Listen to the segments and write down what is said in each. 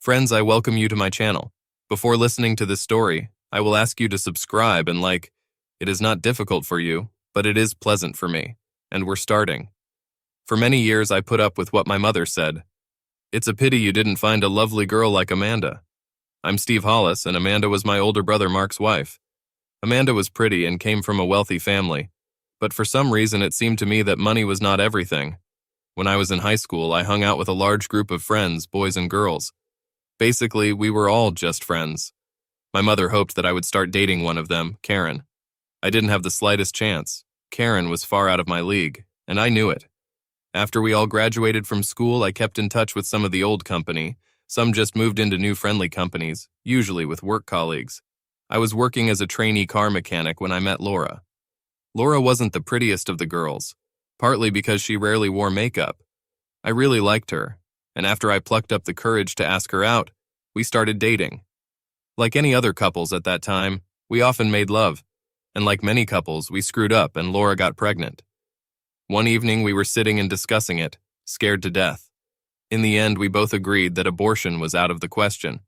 Friends, I welcome you to my channel. Before listening to this story, I will ask you to subscribe and like. It is not difficult for you, but it is pleasant for me. And we're starting. For many years, I put up with what my mother said. It's a pity you didn't find a lovely girl like Amanda. I'm Steve Hollis, and Amanda was my older brother Mark's wife. Amanda was pretty and came from a wealthy family, but for some reason it seemed to me that money was not everything. When I was in high school, I hung out with a large group of friends, boys and girls. Basically, we were all just friends. My mother hoped that I would start dating one of them, Karen. I didn't have the slightest chance. Karen was far out of my league, and I knew it. After we all graduated from school, I kept in touch with some of the old company. Some just moved into new friendly companies, usually with work colleagues. I was working as a trainee car mechanic when I met Laura. Laura wasn't the prettiest of the girls, partly because she rarely wore makeup. I really liked her, and after I plucked up the courage to ask her out, we started dating. Like any other couples at that time, we often made love, and like many couples, we screwed up and Laura got pregnant. One evening we were sitting and discussing it, scared to death. In the end, we both agreed that abortion was out of the question.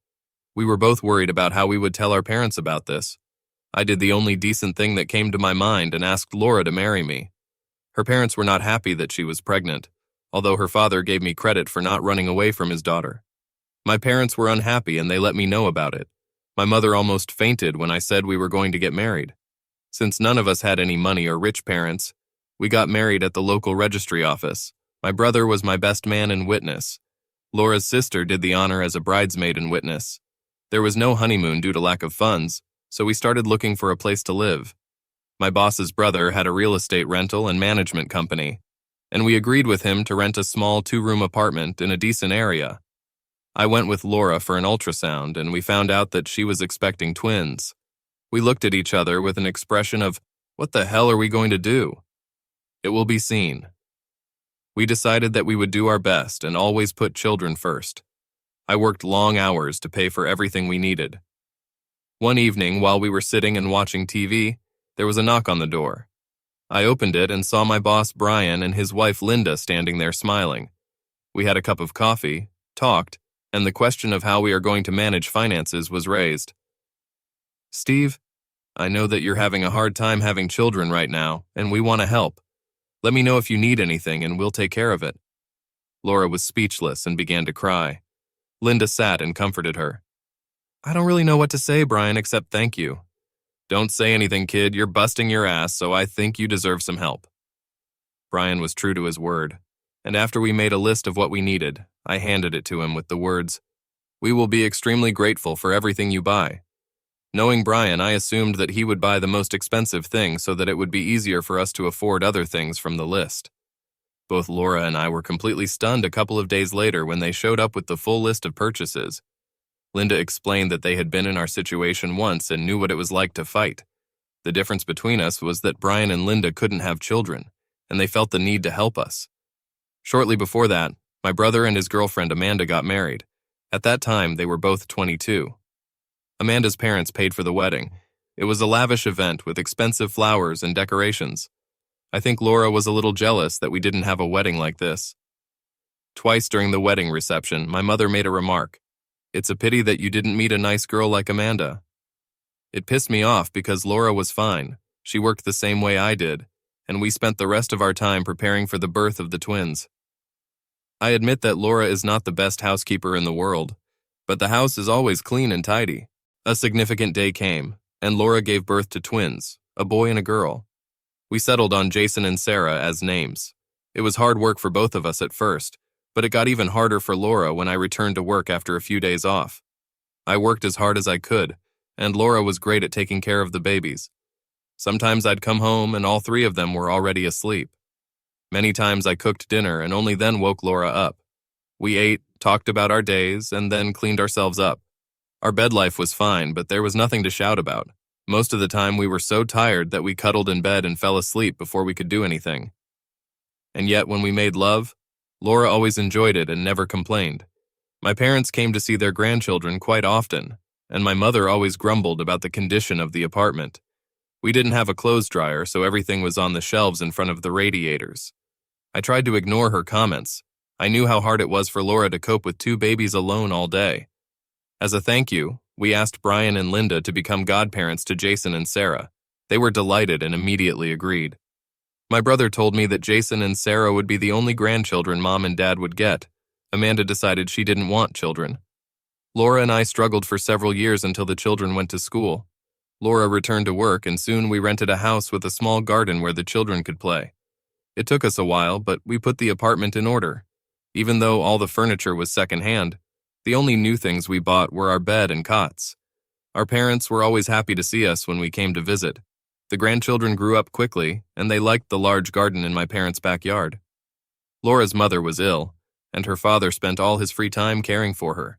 We were both worried about how we would tell our parents about this. I did the only decent thing that came to my mind and asked Laura to marry me. Her parents were not happy that she was pregnant, although her father gave me credit for not running away from his daughter. My parents were unhappy and they let me know about it. My mother almost fainted when I said we were going to get married. Since none of us had any money or rich parents, we got married at the local registry office. My brother was my best man and witness. Laura's sister did the honor as a bridesmaid and witness. There was no honeymoon due to lack of funds, so we started looking for a place to live. My boss's brother had a real estate rental and management company, and we agreed with him to rent a small 2-room apartment in a decent area. I went with Laura for an ultrasound, and we found out that she was expecting twins. We looked at each other with an expression of, what the hell are we going to do? It will be seen. We decided that we would do our best and always put children first. I worked long hours to pay for everything we needed. One evening, while we were sitting and watching TV, there was a knock on the door. I opened it and saw my boss Brian and his wife Linda standing there smiling. We had a cup of coffee, talked, and the question of how we are going to manage finances was raised. Steve, I know that you're having a hard time having children right now, and we want to help. Let me know if you need anything and we'll take care of it. Laura was speechless and began to cry. Linda sat and comforted her. I don't really know what to say, Brian, except thank you. Don't say anything, kid. You're busting your ass, so I think you deserve some help. Brian was true to his word, and after we made a list of what we needed, I handed it to him with the words, "We will be extremely grateful for everything you buy." Knowing Brian, I assumed that he would buy the most expensive thing so that it would be easier for us to afford other things from the list. Both Laura and I were completely stunned a couple of days later when they showed up with the full list of purchases. Linda explained that they had been in our situation once and knew what it was like to fight. The difference between us was that Brian and Linda couldn't have children, and they felt the need to help us. Shortly before that, my brother and his girlfriend Amanda got married. At that time, they were both 22. Amanda's parents paid for the wedding. It was a lavish event with expensive flowers and decorations. I think Laura was a little jealous that we didn't have a wedding like this. Twice during the wedding reception, my mother made a remark. It's a pity that you didn't meet a nice girl like Amanda. It pissed me off because Laura was fine. She worked the same way I did, and we spent the rest of our time preparing for the birth of the twins. I admit that Laura is not the best housekeeper in the world, but the house is always clean and tidy. A significant day came, and Laura gave birth to twins, a boy and a girl. We settled on Jason and Sarah as names. It was hard work for both of us at first, but it got even harder for Laura when I returned to work after a few days off. I worked as hard as I could, and Laura was great at taking care of the babies. Sometimes I'd come home and all 3 of them were already asleep. Many times I cooked dinner and only then woke Laura up. We ate, talked about our days, and then cleaned ourselves up. Our bed life was fine, but there was nothing to shout about. Most of the time we were so tired that we cuddled in bed and fell asleep before we could do anything. And yet when we made love, Laura always enjoyed it and never complained. My parents came to see their grandchildren quite often, and my mother always grumbled about the condition of the apartment. We didn't have a clothes dryer, so everything was on the shelves in front of the radiators. I tried to ignore her comments. I knew how hard it was for Laura to cope with 2 babies alone all day. As a thank you, we asked Brian and Linda to become godparents to Jason and Sarah. They were delighted and immediately agreed. My brother told me that Jason and Sarah would be the only grandchildren Mom and Dad would get. Amanda decided she didn't want children. Laura and I struggled for several years until the children went to school. Laura returned to work, and soon we rented a house with a small garden where the children could play. It took us a while, but we put the apartment in order. Even though all the furniture was secondhand, the only new things we bought were our bed and cots. Our parents were always happy to see us when we came to visit. The grandchildren grew up quickly, and they liked the large garden in my parents' backyard. Laura's mother was ill, and her father spent all his free time caring for her.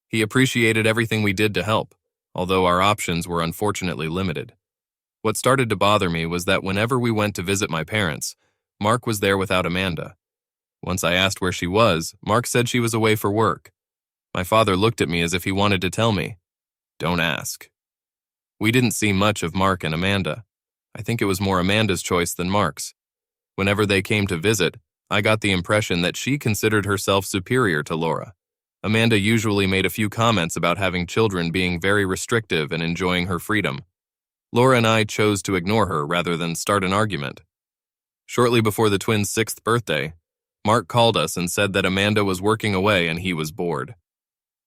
He appreciated everything we did to help, although our options were unfortunately limited. What started to bother me was that whenever we went to visit my parents, Mark was there without Amanda. Once I asked where she was, Mark said she was away for work. My father looked at me as if he wanted to tell me, "Don't ask." We didn't see much of Mark and Amanda. I think it was more Amanda's choice than Mark's. Whenever they came to visit, I got the impression that she considered herself superior to Laura. Amanda usually made a few comments about having children being very restrictive and enjoying her freedom. Laura and I chose to ignore her rather than start an argument. Shortly before the twins' 6th birthday, Mark called us and said that Amanda was working away and he was bored.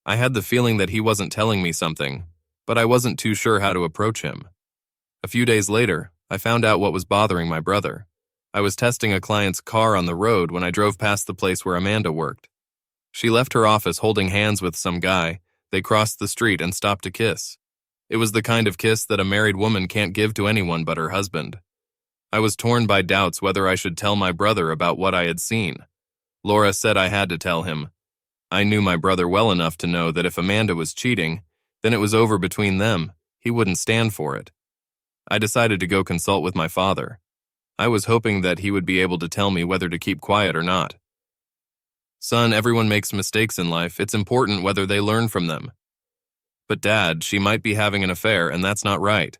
I had the feeling that he wasn't telling me something, but I wasn't too sure how to approach him. A few days later, I found out what was bothering my brother. I was testing a client's car on the road when I drove past the place where Amanda worked. She left her office holding hands with some guy. They crossed the street and stopped to kiss. It was the kind of kiss that a married woman can't give to anyone but her husband. I was torn by doubts whether I should tell my brother about what I had seen. Laura said I had to tell him. I knew my brother well enough to know that if Amanda was cheating, then it was over between them. He wouldn't stand for it. I decided to go consult with my father. I was hoping that he would be able to tell me whether to keep quiet or not. "Son, everyone makes mistakes in life. It's important whether they learn from them." "But Dad, she might be having an affair, and that's not right."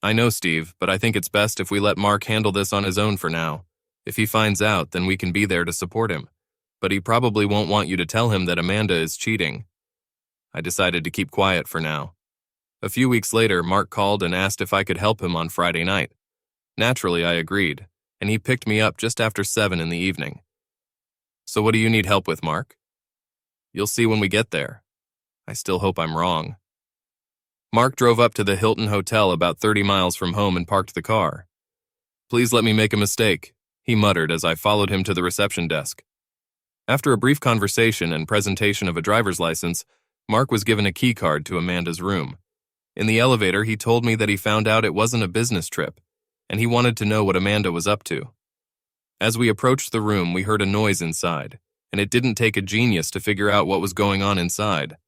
"I know, Steve, but I think it's best if we let Mark handle this on his own for now. If he finds out, then we can be there to support him. But he probably won't want you to tell him that Amanda is cheating." I decided to keep quiet for now. A few weeks later, Mark called and asked if I could help him on Friday night. Naturally, I agreed, and he picked me up just after 7 in the evening. "So what do you need help with, Mark?" "You'll see when we get there." I still hope I'm wrong. Mark drove up to the Hilton Hotel about 30 miles from home and parked the car. "Please let me make a mistake," he muttered as I followed him to the reception desk. After a brief conversation and presentation of a driver's license, Mark was given a key card to Amanda's room. In the elevator, he told me that he found out it wasn't a business trip, and he wanted to know what Amanda was up to. As we approached the room, we heard a noise inside, and it didn't take a genius to figure out what was going on inside.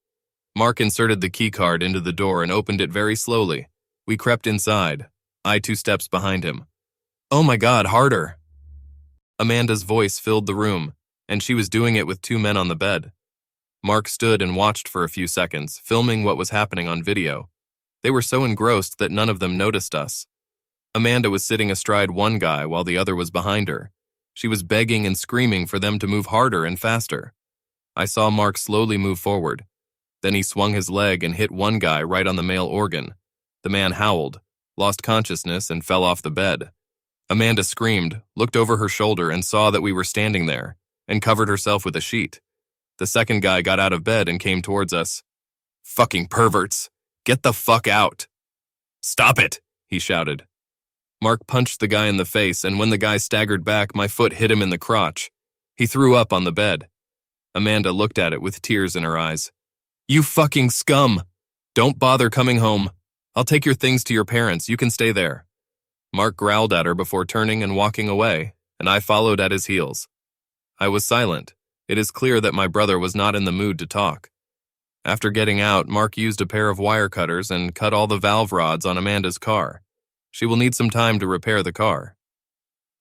Mark inserted the key card into the door and opened it very slowly. We crept inside, I 2 steps behind him. "Oh my God, harder!" Amanda's voice filled the room, and she was doing it with 2 men on the bed. Mark stood and watched for a few seconds, filming what was happening on video. They were so engrossed that none of them noticed us. Amanda was sitting astride one guy while the other was behind her. She was begging and screaming for them to move harder and faster. I saw Mark slowly move forward. Then he swung his leg and hit one guy right on the male organ. The man howled, lost consciousness, and fell off the bed. Amanda screamed, looked over her shoulder, and saw that we were standing there, and covered herself with a sheet. The second guy got out of bed and came towards us. "Fucking perverts! Get the fuck out!" "Stop it!" he shouted. Mark punched the guy in the face, and when the guy staggered back, my foot hit him in the crotch. He threw up on the bed. Amanda looked at it with tears in her eyes. "You fucking scum! Don't bother coming home. I'll take your things to your parents. You can stay there." Mark growled at her before turning and walking away, and I followed at his heels. I was silent. It is clear that my brother was not in the mood to talk. After getting out, Mark used a pair of wire cutters and cut all the valve rods on Amanda's car. She will need some time to repair the car.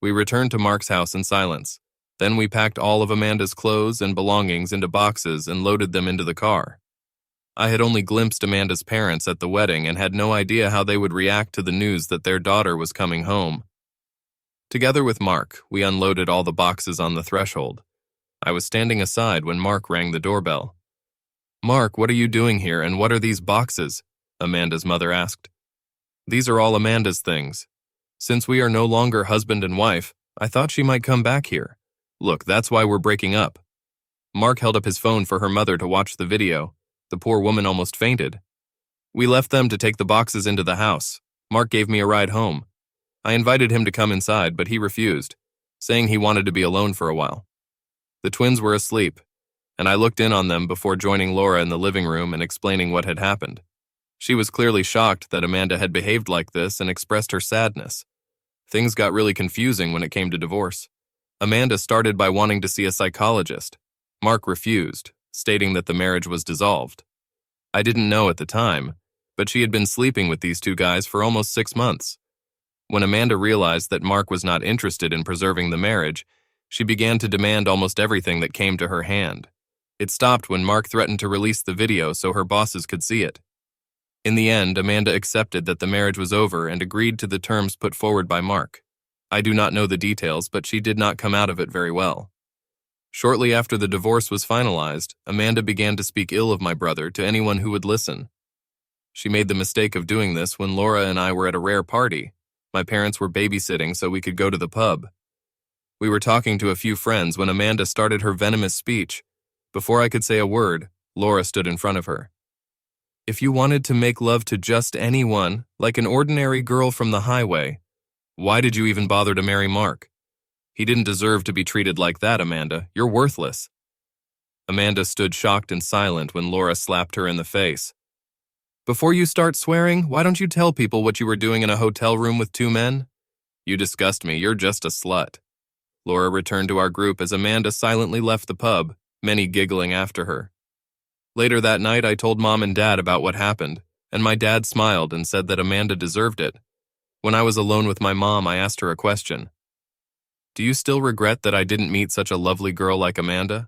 We returned to Mark's house in silence. Then we packed all of Amanda's clothes and belongings into boxes and loaded them into the car. I had only glimpsed Amanda's parents at the wedding and had no idea how they would react to the news that their daughter was coming home. Together with Mark, we unloaded all the boxes on the threshold. I was standing aside when Mark rang the doorbell. Mark, what are you doing here, and what are these boxes? Amanda's mother asked. These are all Amanda's things. Since we are no longer husband and wife, I thought she might come back here. Look, that's why we're breaking up. Mark held up his phone for her mother to watch the video. The poor woman almost fainted. We left them to take the boxes into the house. Mark gave me a ride home. I invited him to come inside, but he refused, saying he wanted to be alone for a while. The twins were asleep, and I looked in on them before joining Laura in the living room and explaining what had happened. She was clearly shocked that Amanda had behaved like this and expressed her sadness. Things got really confusing when it came to divorce. Amanda started by wanting to see a psychologist. Mark refused, stating that the marriage was dissolved. I didn't know at the time, but she had been sleeping with these two guys for almost 6 months. When Amanda realized that Mark was not interested in preserving the marriage, she began to demand almost everything that came to her hand. It stopped when Mark threatened to release the video so her bosses could see it. In the end, Amanda accepted that the marriage was over and agreed to the terms put forward by Mark. I do not know the details, but she did not come out of it very well. Shortly after the divorce was finalized, Amanda began to speak ill of my brother to anyone who would listen. She made the mistake of doing this when Laura and I were at a rare party. My parents were babysitting so we could go to the pub. We were talking to a few friends when Amanda started her venomous speech. Before I could say a word, Laura stood in front of her. If you wanted to make love to just anyone, like an ordinary girl from the highway, why did you even bother to marry Mark? He didn't deserve to be treated like that, Amanda. You're worthless. Amanda stood shocked and silent when Laura slapped her in the face. Before you start swearing, why don't you tell people what you were doing in a hotel room with 2 men? You disgust me. You're just a slut. Laura returned to our group as Amanda silently left the pub, many giggling after her. Later that night, I told Mom and Dad about what happened, and my dad smiled and said that Amanda deserved it. When I was alone with my mom, I asked her a question. Do you still regret that I didn't meet such a lovely girl like Amanda?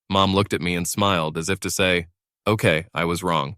Mom looked at me and smiled as if to say, okay, I was wrong.